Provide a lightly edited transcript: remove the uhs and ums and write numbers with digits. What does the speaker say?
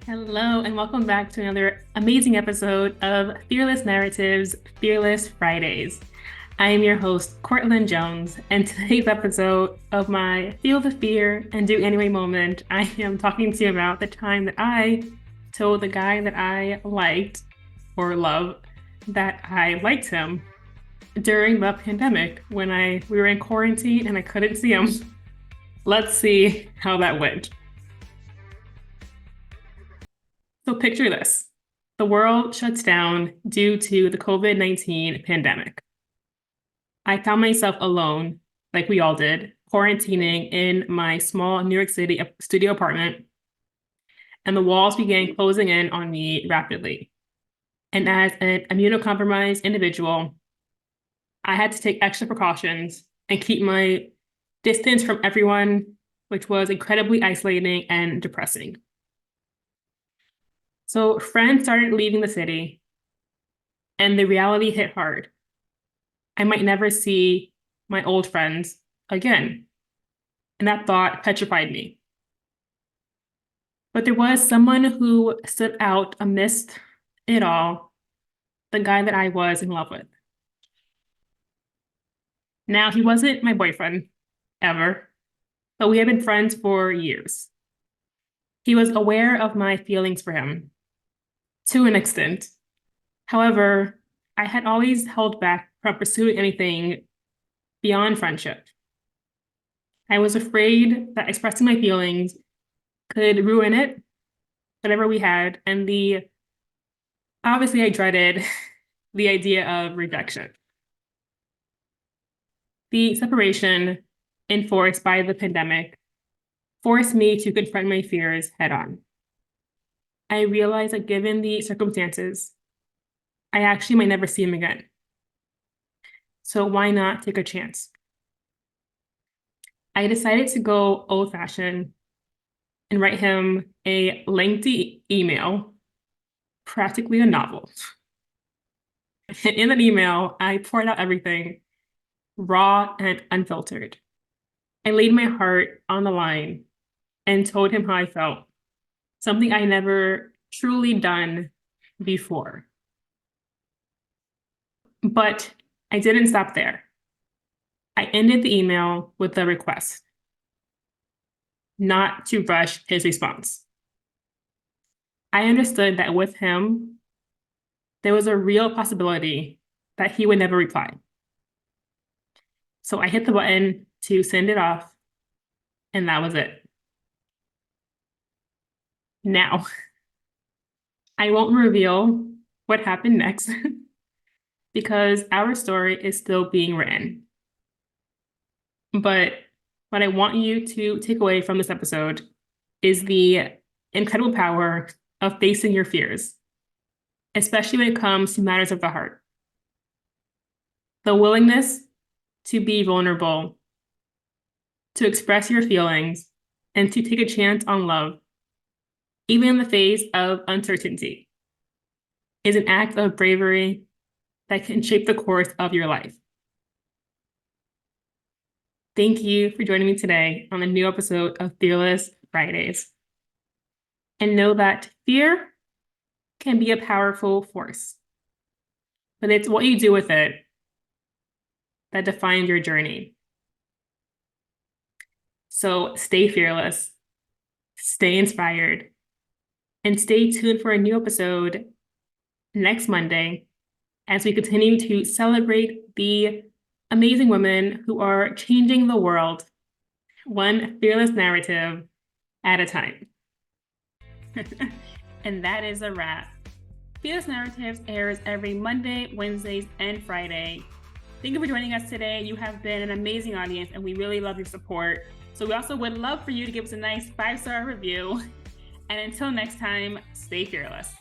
Hello, and welcome back to another amazing episode of Fearless Narratives, Fearless Fridays. I am your host, Courtlyn Jones, and today's episode of my Feel the Fear and Do Anyway moment, I am talking to you about the time that I told the guy that I liked or love that I liked him during the pandemic when we were in quarantine and I couldn't see him. Let's see how that went. So picture this. The world shuts down due to the COVID-19 pandemic. I found myself alone, like we all did, quarantining in my small New York City studio apartment, and the walls began closing in on me rapidly. And as an immunocompromised individual, I had to take extra precautions and keep my distance from everyone, which was incredibly isolating and depressing. So friends started leaving the city, and the reality hit hard. I might never see my old friends again. And that thought petrified me. But there was someone who stood out amidst it all, the guy that I was in love with. Now, he wasn't my boyfriend, ever, but we had been friends for years. He was aware of my feelings for him, to an extent. However, I had always held back from pursuing anything beyond friendship. I was afraid that expressing my feelings could ruin it, whatever we had, and obviously I dreaded the idea of rejection. The separation enforced by the pandemic forced me to confront my fears head on. I realized that given the circumstances, I actually might never see him again. So why not take a chance? I decided to go old-fashioned and write him a lengthy email, practically a novel. In that email, I poured out everything, raw and unfiltered. I laid my heart on the line and told him how I felt, something I never truly done before. But I didn't stop there. I ended the email with a request, not to rush his response. I understood that with him, there was a real possibility that he would never reply. So I hit the button to send it off, and that was it. Now, I won't reveal what happened next because our story is still being written. But what I want you to take away from this episode is the incredible power of facing your fears, especially when it comes to matters of the heart. The willingness to be vulnerable, to express your feelings, and to take a chance on love, even in the face of uncertainty, is an act of bravery that can shape the course of your life. Thank you for joining me today on a new episode of Fearless Fridays. And know that fear can be a powerful force, but it's what you do with it that defines your journey. So stay fearless, stay inspired, and stay tuned for a new episode next Monday as we continue to celebrate the amazing women who are changing the world, one fearless narrative at a time. And that is a wrap. Fearless Narratives airs every Monday, Wednesdays, and Friday. Thank you for joining us today. You have been an amazing audience, and we really love your support. So we also would love for you to give us a nice 5-star review. And until next time, stay fearless.